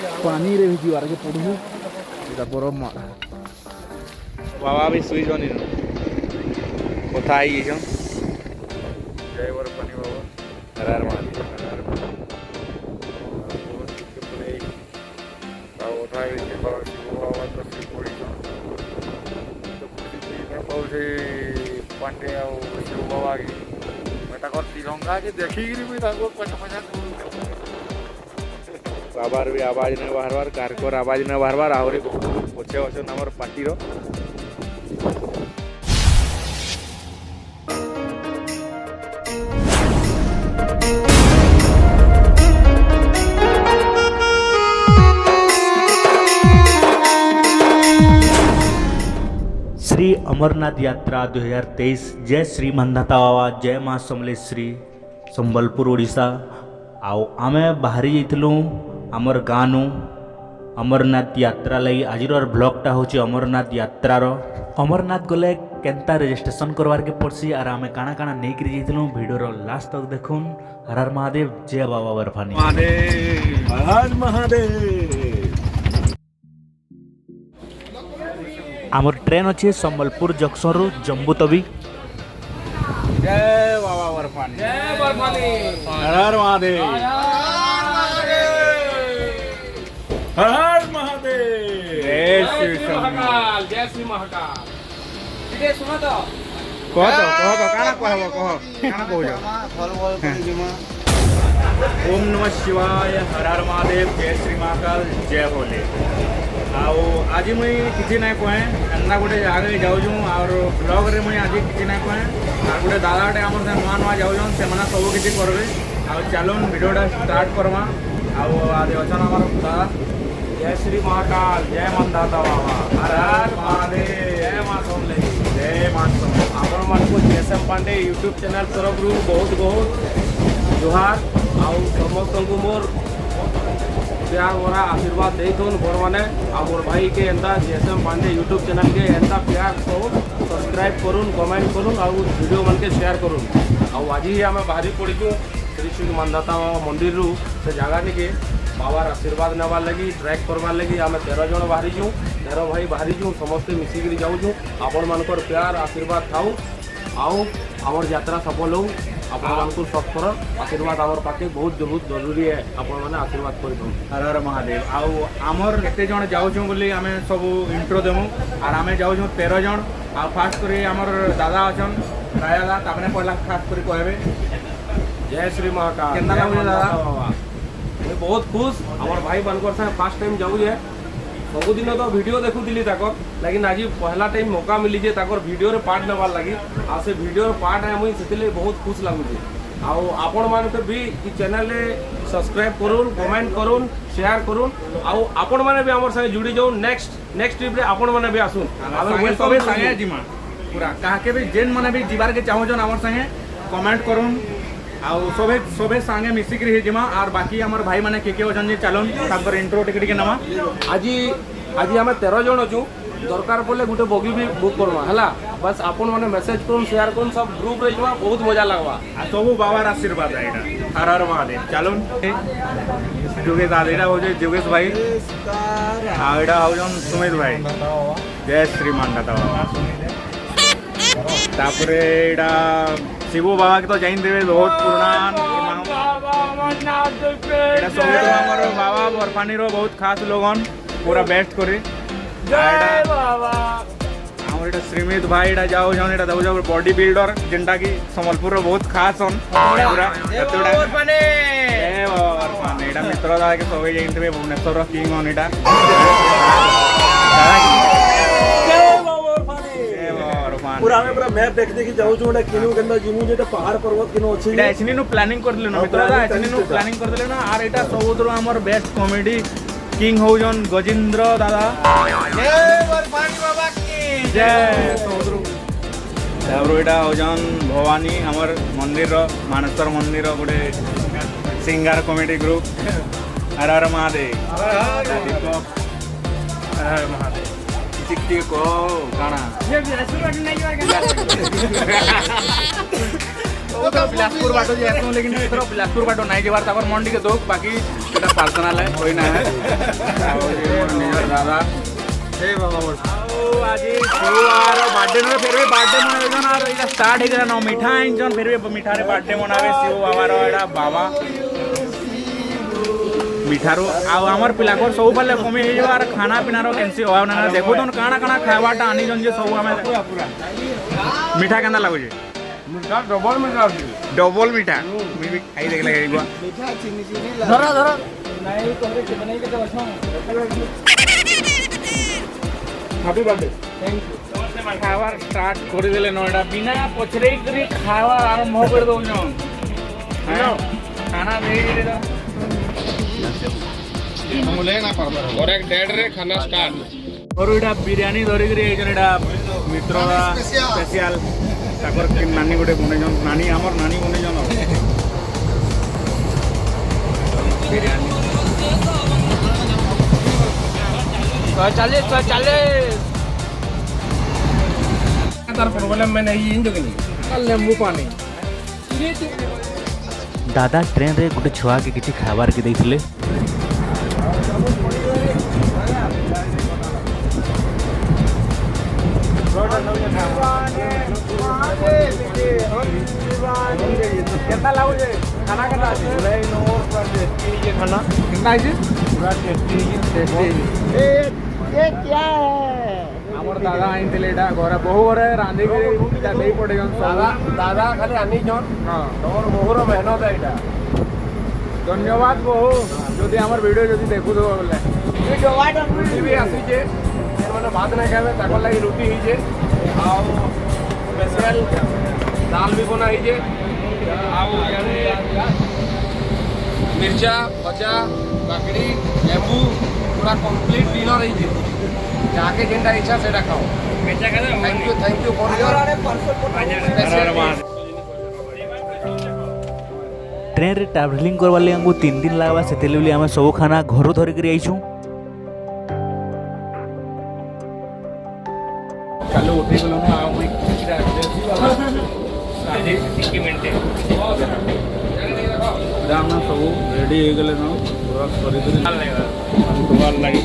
पानी रे भिजिबार के पड़ू এটা বরফ মারা বাবা भी सुई जोनी कोथा आई जो जय वर पानी बाबा हरार मारी हरार बहुत के पुरे बाबा उठाई के बाबा तो से पड़ी तो कुछ में पौसे पांडे और शिव बाबा की मैं ताको तिरंगा के देखी गिरी भी ताको पचा बाबार भी आवाज ने बार बार कारकोर आवाज ने बार बार आहरी पछे अछन हमर पार्टी रो श्री अमरनाथ यात्रा 2023 जय श्री मांधाता बाबा जय माँ समलेश्वरी संबलपुर ओडिशा आओ आमे बाहरी जाइलु आमर गाँव अमरनाथ यात्रा लगी आज ब्लॉगटा हूँ अमरनाथ यात्रार अमरनाथ गले केन्ता रजिस्ट्रेशन करवार के पड़सी और आमे काना काना नहीं करी जाइलु वीडियोर लास्ट तक देखुन। हर हर महादेव जय बाबा बर्फानी महादेव हर महादेव। आमर ट्रेन अच्छे संबलपुर जंक्शन रु जम्बू तवी। जय बाबा बर्फानी जय बर्फानी हर हर महादेव हर हर महादेव जय श्री महाकाल जय श्री महाकाल इदे सुनो तो कह काना कहबो काना कहू ओम नमः शिवाय हर हर महादेव जय श्री महाकाल जय भोले। आओ आज मुई किसी ना कहे एंदा गोटे जगह जाऊँ और ब्लॉग रे मुई आज किसी ना कहे और गोटे दादाटे आम नुआ नुआ जाऊँ से सब किसी करबे आ चलून वीडियोटा स्टार्ट करमा आओ आज अच्छा आम दादा जय श्री महाकाल जय मांधाता बाबा हर हर महादेव जय माँ समले जय माँ समले आपण मान को जेएसएम पांडे यूट्यूब चैनल तरफ रु बहुत बहुत जुहार आउ समस्त को मोर प्यार मोरा आशीर्वाद दे बड़ मैंने आ मोर भाई के एंता जेएसएम पांडे यूट्यूब चैनल के एंता प्यार करूँ सब्सक्राइब करूँ कमेंट करूँ आ वीडियो मन के शेयर करूँ आज ही आम बाहरी पड़ू श्री श्री मांधाता मंदिर रु से जगह टे बाबार आशीर्वाद नेबार लगी ट्रैक करवार लगी आम 13 जन बाहरी 13 भाई बाहरी समस्ते मिसिकी जाऊँ आपण मानकर प्यार आशीर्वाद थाऊ आउ आमर यात्रा सफल हो आपण सबकर आशीर्वाद आमर पाखे बहुत बहुत जरूरी है आपण मैंने आशीर्वाद कर हर हर महादेव आउ आमर एते जन जाऊँ बोली आम सब इंट्रो देमु और आम जाऊँ 13 जन आ फास्ट कर आमर दादा अच्छन राय दादा पहला खास कर कहबे जय श्री महाकाल केना लागुजे दादा मैं बहुत खुश आमर भाई मानकर साथ फास्ट टाइम जाऊँ सबुदिन तो वीडियो देखुली लेकिन आज पहला टाइम मौका मिली जे वीडियो पार्ट नेबार लगी आ से वीडियो पार्ट है मुझे से बहुत खुश लगुचे आपण मान भी चैनल सब्सक्राइब करूँ कमेंट करूँ शेयर करूँ आपण मैंने भी आम संगे जुड़ी जाऊँ नेक्स्ट ट्रिप रे आपण मैंने भी आसुन सब संगे जिमा पूरा कहा भी जेन मैंने भी जीवार के चाहून आम संगे कमेंट करूँ आउ सबे सांगे मिसिक जिमा और बाकी आमर भाई माने के अच्छा चलन तांकर इंट्रो टिके नमा आज आम 13 जन अच्छू दरकार पड़े गोटे बगी भी बुक करमा है बस आपण मैंने मेसेज करूँ शेयर करूँ सब ग्रुप रे जुआ बहुत मजा लगवा सब बाबार आशीर्वाद है हर हर महादेव चलन जोगेश दादा हो जोगेश भाई आईटा हो सुमित भाई जय श्री मांधाता तापरे एटा शिव बाबा के तो जान देवे बहुत पुराना बाबा बर्फानी रो बहुत खास लोगन पूरा बेस्ट करे श्रीमित भाई जाओ जाओ बॉडी बिल्डर जेनटा की संबलपुर बहुत खास मित्र दादा के सब जानते भुवनेश्वर किंग पूरा हमें पूरा मैप देख देखि जाऊ जोडा किनु केंदा जिमु जेटा पहाड़ पर्वत किनु अछि एटा एचनी नु प्लानिंग कर लेनो मित्र दा एचनी नु प्लानिंग कर देले ना आर एटा सबुदरो हमर बेस्ट कॉमेडी किंग हो जन गजेंद्र दादा जय बर्फानी बाबा की जय सबुदरो ताबरो एटा हो जन भवानी हमर मंदिर रो मानसर मंदिर रो गोटे सिंगर कॉमेडी ग्रुप हर हर महादेव हर हर महादेव चिट्टी को गाना बिलासपुर बाटो जे आसो लेकिन एथरो बिलासपुर बाटो नाही जेबार ताकर मंडी के दोक बाकी एटा पर्सनल है कोई ना है और ये नियर दादा हे बाबा आज शुक्रवार बर्थडे न फिर भी बर्थडे मनाइजन और एटा स्टार्ट हेगरा न मिठा आइजन फिर भी मिठा रे बर्थडे मनावे शिव बाबार एटा बाबा मिठारो आउ हमर पिलाकर सब पले कमी हे और खाना पीना रो कैंसी होवा ना देखो तो काना काना खावाटा आनी जन जे सब हमें पूरा मीठा केंदा लागो जे मीठा डबल मीठा डबल मीठा मी भी खाई देख लगे एक बार मीठा चीनी चीनी धरो धरो नहीं तोरे के बनाई के बसो हैप्पी बर्थडे थैंक यू खावा स्टार्ट कर देले नोडा बिना पछरे करी खावा आरंभ कर दो जन खाना दे दे हम लेना पड़ता और एक डेढ़ रे खाना स्टार्ट और एटा बिरयानी धरि करी एजन एटा मित्रोरा स्पेशल ताकर कि नानी गोटे बने जन नानी हमर नानी बने जन बिरयानी तो चले तार प्रॉब्लम में नहीं इन जगनी कल नींबू पानी दादा ट्रेन रे गोटे छुआ के किसी खाबार के देथिले कितना लागो जे खाना केतना अछि नहीं नो पूरा टेस्टी ये खाना कितना अछि पूरा टेस्टी ये क्या है हमर दादा आइन दिले एटा घर बहु घरे रांधी के एटा देई पड़े जन दादा दादा खाली आनी जन हां तोर मोहर मेहनत है एटा धन्यवाद बहु जदि हमर वीडियो जदि देखु दो बोले वीडियो भी आसी जे मैंने भात नहीं खावे ताको लगी रोटी ही जे आउ स्पेशल दाल भी बना ही जे आउ मिर्चा भजा काकड़ी नींबू पूरा कंप्लीट डिनर ही जे जाके जेंटा इच्छा सेटा खाओ thank you for your train रे ट्रैवलिंग करवा ले हमको 3 दिन लागबा से तेले हम सब खाना घरो धरि कर आइछु चलो उठी गेलो ना आ कोई किरा देसी वाला साढ़े 1 मिनट दाम ना सब रेडी हो गेले ना पूरा करि दे चल लेगा दुबार लगी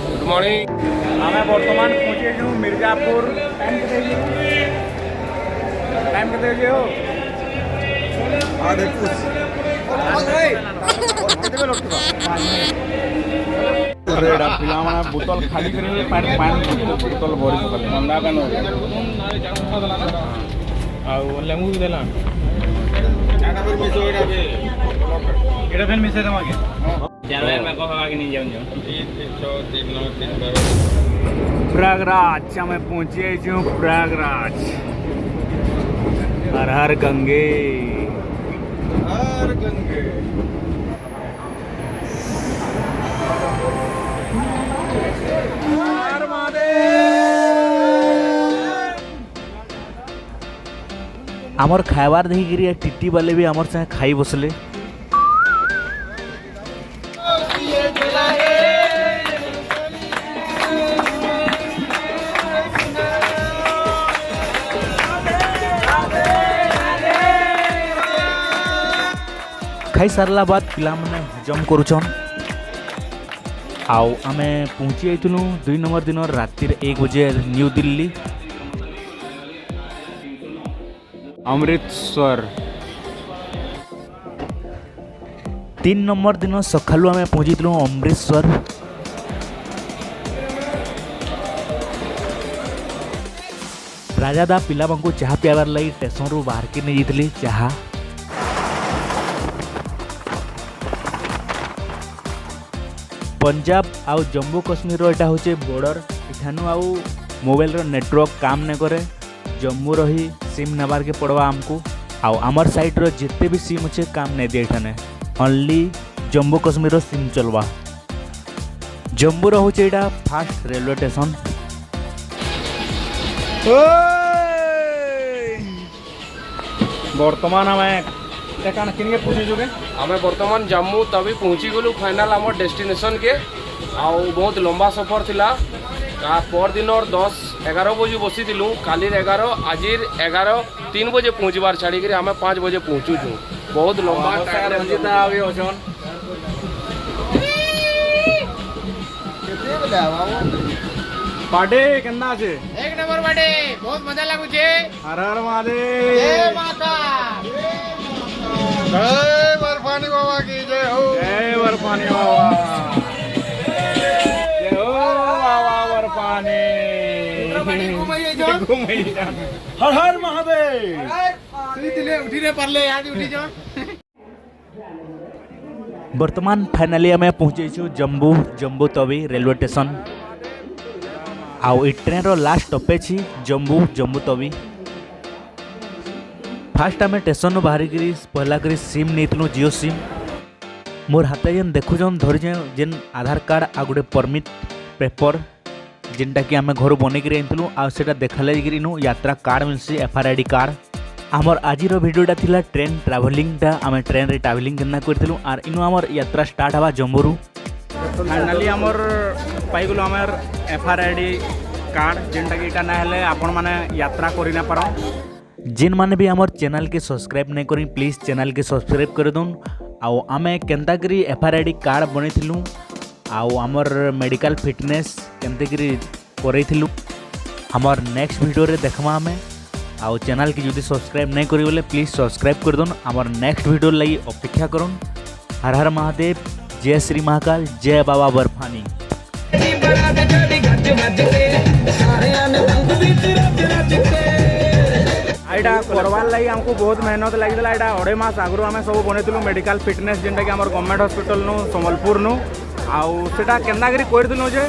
गुड मॉर्निंग हमें वर्तमान पहुंचे जो मिर्जापुर टाइम कितने बजे हो आधे कुछ रेडा पिला माने बोतल खाली करे पानी बोतल भरी पकले ठंडा का नो आ लेमु भी देला एटा फिर मिसो एटा फिर मिसे दमा के जावे में को हवा के नहीं जाऊं 3 प्रयागराज हमें पहुंचे जो प्रयागराज हर हर गंगे आमर खाइबार देखिक टीटी वाले भी आमर संगे खाई बसले खाई सारला बाद पिला माने हजम करुछन आउ आमे पहुंची आइतुनु 2 नंबर दिन राति 1 बजे न्यू दिल्ली अमृतसर 3 नंबर दिन सकालू आमे पहुंची अमृतसर राजादा पिला को चाह पियाबार लगी स्टेशन रू बाहर के नहीं जाइली चाह पंजाब आउ जम्मू कश्मीर एटा होचे बॉर्डर इठानु आउ मोबाइल रो नेटवर्क काम नहीं करे जम्मू रही सिम नबार के पड़वा आमको आउ आमर साइड रो जिते भी सिम अच्छे काम नहीं दिए एठाने ओनली जम्मू कश्मीर रो सिम चलवा जम्मू रो होचे एटा फास्ट रेलवे स्टेशन वर्तमान हमें देखा किनके पूछे जोगे हमें वर्तमान जम्मू तभी पहुंची गलु फाइनल आम डेस्टिनेशन के आउ बहुत लंबा सफर थिला पर दिन और 10-11 बजे बसी थिलु काली 11 आज 11-3 बजे पहुँचबार छाड़ी आम 5 बजे पहुँचु बहुत लंबा टाइम रंजिता आगे अछन बाडे केन्ना আছে एक नंबर बाटे बहुत मजा लागू छे हर हर महादेव जय माता जय बर्फानी बाबा की जय हो जय बर्फानी बाबा जय हो बाबा बर्फानी घुमई जान हर हर महादेव उठी रे परले आज उठी जा ବର୍ତ୍ତମାନ ଫାଇନାଲି ଆମେ ପହଞ୍ଚିଛୁ ଜମ୍ବୁ ତବି ରେଲୱେ ଷ୍ଟେସନ ଆଉ ଏ ଟ୍ରେନ୍ର ଲାଷ୍ଟ ଷ୍ଟପେଜ୍ ଜମ୍ବୁ ତବି ଫାଷ୍ଟ ଆମେ ଷ୍ଟେସନରୁ ବାହାରିକିରି ପହଲା କରି ସିମ୍ ନେଇଥିଲୁ ଜିଓ ସିମ୍ ମୋର୍ ହାତେ ଯେନ୍ ଦେଖୁଛନ୍ ଧରିଛେ ଯେନ୍ ଆଧାର କାର୍ଡ଼ ଆଉ ଗୋଟେ ପରମିଟ୍ ପେପର ଯେନ୍ଟାକି ଆମେ ଘରୁ ବନେଇକିରି ଆଣିଥିଲୁ ଆଉ ସେଟା ଦେଖାଲେ ଯାଇକିରି ଇନୁ ଯାତ୍ରା କାର୍ଡ଼ ମିଲ୍ସି FRID କାର୍ଡ଼ आमर आजिर भिडियोटा थिला ट्रेन ट्राभेलिंगटा आम ट्रेन रे ट्राभेलिंग केना करथिलु आर इनु आमर यात्रा स्टार्ट हवा जम्बूरू फाइनाली आमर पाइगलु आमर FRID कार्ड जेनटा कि इटा ना हेले आपण माने यात्रा करि ना पारो जिन माने भी आमर चैनल के सब्सक्राइब नहीं करी प्लीज चैनल के सब्सक्राइब कर दोन आउ आमे केनता करी FRID कार्ड बनेथिलु आउ आमर मेडिकल फिटनेस केनते करी करैथिलु हमर नेक्स्ट वीडियो रे देखमा हमें आउ चैनल की जदि सब्सक्राइब नहीं करी बोले प्लीज सब्सक्राइब कर दोन आमर नेक्स्ट वीडियो लगी अपेक्षा करूँ हर हर महादेव जय श्री महाकाल जय बाबा बर्फानी एटा करवार लगी हमको बहुत मेहनत लगी एटा 2.5 मास आगु आम सब बनईलु मेडिकल फिटनेस जेनटा कि गवर्नमेंट हॉस्पिटल नु संबलपुर नु आउ सेटा केन्ना करी करथिलु जे